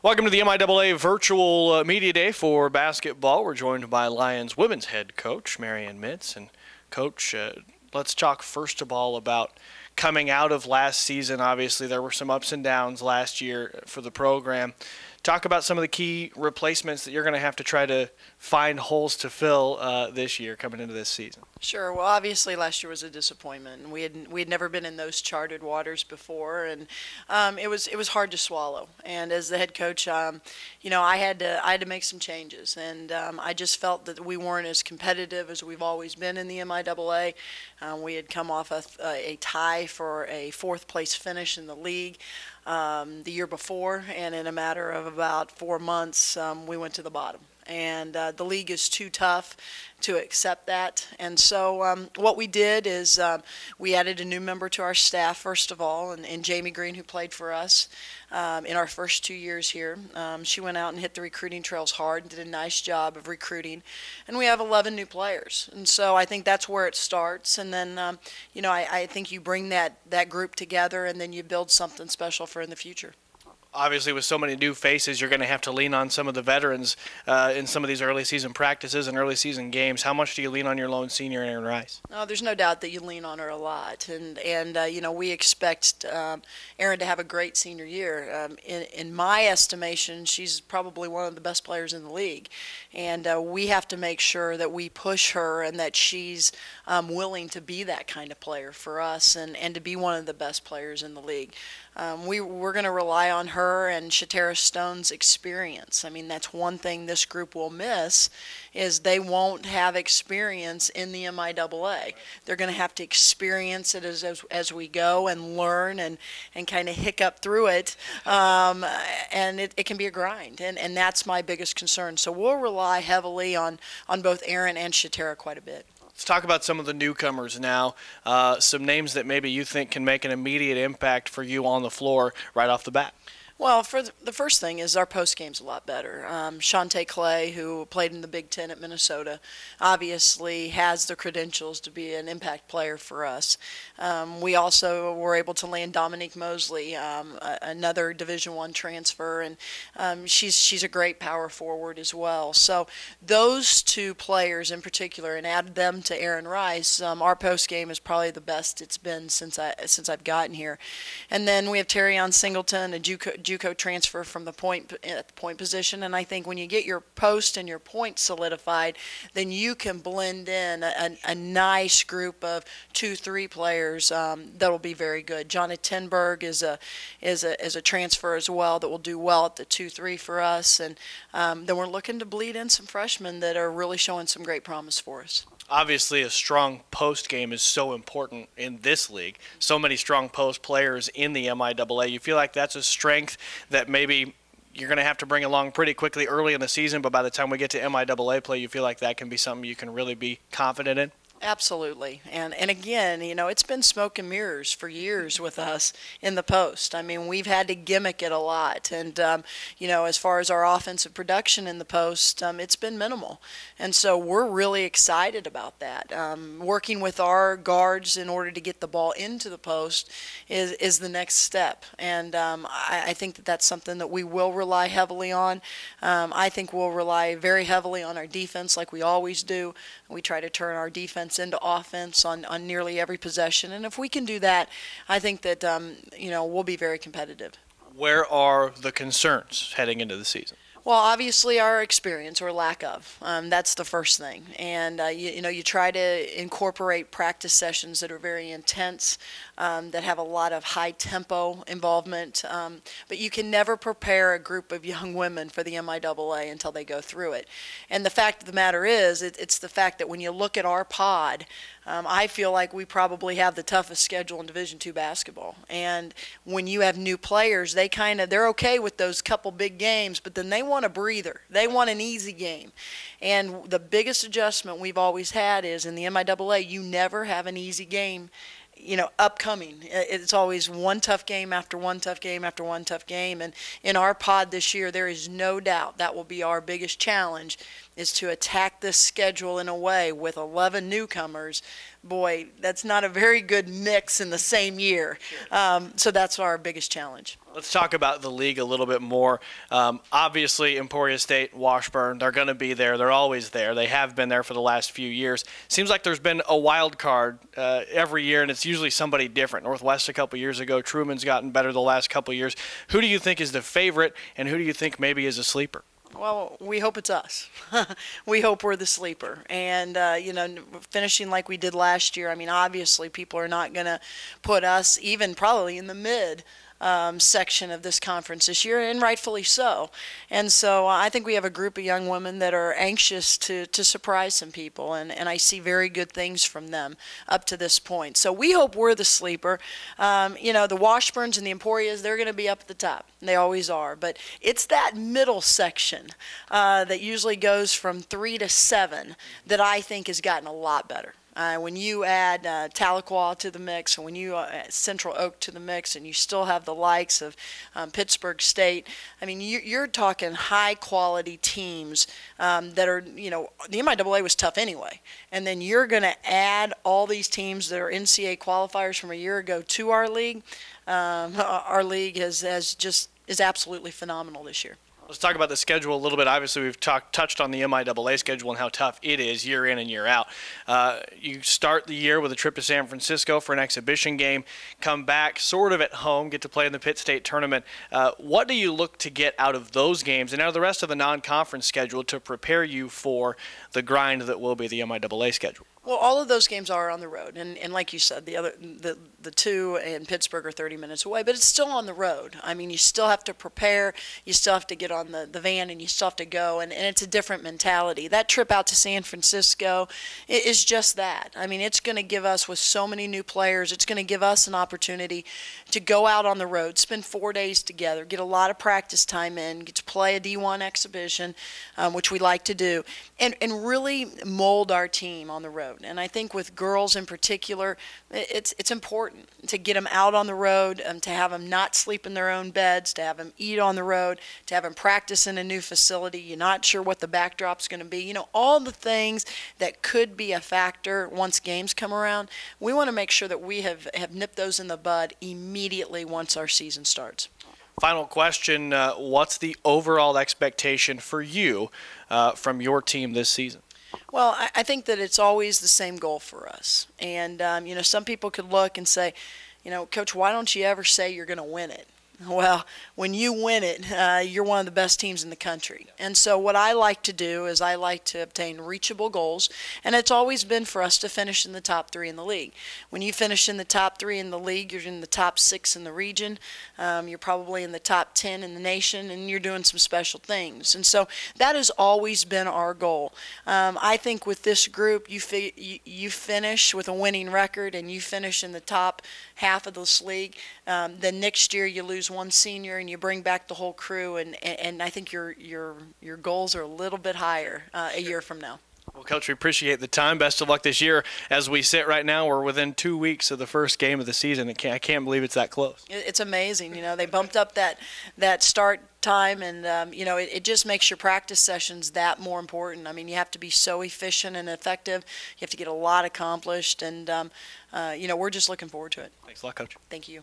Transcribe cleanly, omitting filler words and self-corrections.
Welcome to the MIAA virtual media day for basketball. We're joined by Lions women's head coach, Marianne Mitz. And Coach, let's talk first of all about coming out of last season. Obviously, there were some ups and downs last year for the program. Talk about some of the key replacements that you're going to have to try to find holes to fill this year coming into this season. Sure. Well, obviously last year was a disappointment. We had never been in those charted waters before, and it was hard to swallow. And as the head coach, you know, I had to make some changes, and I just felt that we weren't as competitive as we've always been in the MIAA. We had come off a tie for a fourth place finish in the league the year before, and in a matter of about 4 months, we went to the bottom. And the league is too tough to accept that. And so what we did is we added a new member to our staff, first of all, and Jamie Green, who played for us in our first 2 years here. She went out and hit the recruiting trails hard and did a nice job of recruiting. And we have 11 new players. And so I think that's where it starts. And then, you know, I think you bring that group together, and then you build something special for in the future. Obviously, with so many new faces, you're going to have to lean on some of the veterans in some of these early season practices and early season games. How much do you lean on your lone senior, Aaron Rice? Oh, there's no doubt that you lean on her a lot, and you know, we expect Aaron to have a great senior year. In my estimation, she's probably one of the best players in the league, and we have to make sure that we push her and that she's willing to be that kind of player for us and to be one of the best players in the league. We're going to rely on her and Shatara Stone's experience. I mean, that's one thing this group will miss, is they won't have experience in the MIAA. They're going to have to experience it as we go and learn and kind of hiccup through it, and it can be a grind, and that's my biggest concern. So we'll rely heavily on both Aaron and Shatara quite a bit. Let's talk about some of the newcomers now, some names that maybe you think can make an immediate impact for you on the floor right off the bat. Well, for the first thing is our post game's a lot better. Shantae Clay, who played in the Big Ten at Minnesota, obviously has the credentials to be an impact player for us. We also were able to land Dominique Mosley, another Division I transfer, and she's a great power forward as well. So those two players in particular, and add them to Aaron Rice, our post game is probably the best it's been since I've gotten here. And then we have Terrion Singleton, a JUCO transfer from the point position, and I think when you get your post and your point solidified, then you can blend in a nice group of 2-3 players that'll be very good. Jonna Tenberg is a transfer as well that will do well at the 2-3 for us, and then we're looking to bleed in some freshmen that are really showing some great promise for us. Obviously, a strong post game is so important in this league. So many strong post players in the MIAA. You feel like that's a strength that maybe you're going to have to bring along pretty quickly early in the season, but by the time we get to MIAA play, you feel like that can be something you can really be confident in? Absolutely. And again, you know, it's been smoke and mirrors for years with us in the post. I mean, we've had to gimmick it a lot. And, you know, as far as our offensive production in the post, it's been minimal. And so we're really excited about that. Working with our guards in order to get the ball into the post is the next step. And I think that that's something that we will rely heavily on. I think we'll rely very heavily on our defense like we always do. We try to turn our defense into offense on nearly every possession, and if we can do that, I think that you know, we'll be very competitive. Where are the concerns heading into the season? Well, obviously our experience or lack of. That's the first thing. And, you know, you try to incorporate practice sessions that are very intense, that have a lot of high-tempo involvement. But you can never prepare a group of young women for the MIAA until they go through it. And the fact of the matter is, it's the fact that when you look at our pod, I feel like we probably have the toughest schedule in Division II basketball. And when you have new players, they're okay with those couple big games, but then they want a breather. They want an easy game. And the biggest adjustment we've always had is in the MIAA, you never have an easy game, you know, upcoming. It's always one tough game after one tough game after one tough game. And in our pod this year, there is no doubt that will be our biggest challenge, is to attack this schedule in a way with 11 newcomers. Boy, that's not a very good mix in the same year. So that's our biggest challenge. Let's talk about the league a little bit more. Obviously, Emporia State, Washburn, they're going to be there. They're always there. They have been there for the last few years. Seems like there's been a wild card every year, and it's usually somebody different. Northwest a couple years ago. Truman's gotten better the last couple years. Who do you think is the favorite, and who do you think maybe is a sleeper? Well, we hope it's us. We hope we're the sleeper. And, finishing like we did last year, I mean, obviously people are not going to put us even probably in the mid section of this conference this year, and rightfully so. And so I think we have a group of young women that are anxious to surprise some people, and I see very good things from them up to this point. So we hope we're the sleeper. The Washburns and the Emporias, they're going to be up at the top. They always are. But it's that middle section that usually goes from 3 to 7 that I think has gotten a lot better. When you add Tahlequah to the mix, and when you add Central Oak to the mix, and you still have the likes of Pittsburgh State, I mean, you're talking high-quality teams that are, the MIAA was tough anyway. And then you're going to add all these teams that are NCAA qualifiers from a year ago to our league. Our league is absolutely phenomenal this year. Let's talk about the schedule a little bit. Obviously, we've touched on the MIAA schedule and how tough it is year in and year out. You start the year with a trip to San Francisco for an exhibition game, come back sort of at home, get to play in the Pitt State tournament. What do you look to get out of those games and out of the rest of the non-conference schedule to prepare you for the grind that will be the MIAA schedule? Well, all of those games are on the road, and like you said, the two in Pittsburgh are 30 minutes away, but it's still on the road. I mean, you still have to prepare, you still have to get on the van, and you still have to go, and it's a different mentality. That trip out to San Francisco is just that. I mean, it's going to give us, with so many new players, it's going to give us an opportunity to go out on the road, spend 4 days together, get a lot of practice time in, get to play a D1 exhibition, which we like to do, and really mold our team on the road. And I think with girls in particular, it's important to get them out on the road, to have them not sleep in their own beds, to have them eat on the road, to have them practice in a new facility. You're not sure what the backdrop's going to be. All the things that could be a factor once games come around. We want to make sure that we have nipped those in the bud immediately once our season starts. Final question, what's the overall expectation for you from your team this season? Well, I think that it's always the same goal for us. And, some people could look and say, Coach, why don't you ever say you're going to win it? Well, when you win it, you're one of the best teams in the country. And so what I like to do is I like to obtain reachable goals, and it's always been for us to finish in the top 3 in the league. When you finish in the top 3 in the league, you're in the top 6 in the region, you're probably in the top 10 in the nation, and you're doing some special things. And so that has always been our goal. I think with this group, you finish with a winning record and you finish in the top half of this league, then next year you lose one senior and you bring back the whole crew, and I think your goals are a little bit higher a year from now. Well, Coach, we appreciate the time. Best of luck this year. As we sit right now, we're within 2 weeks of the first game of the season. I can't believe it's that close. It's amazing. They bumped up that start time, and it just makes your practice sessions that more important. I mean, you have to be so efficient and effective. You have to get a lot accomplished, and we're just looking forward to it. Thanks a lot, Coach. Thank you.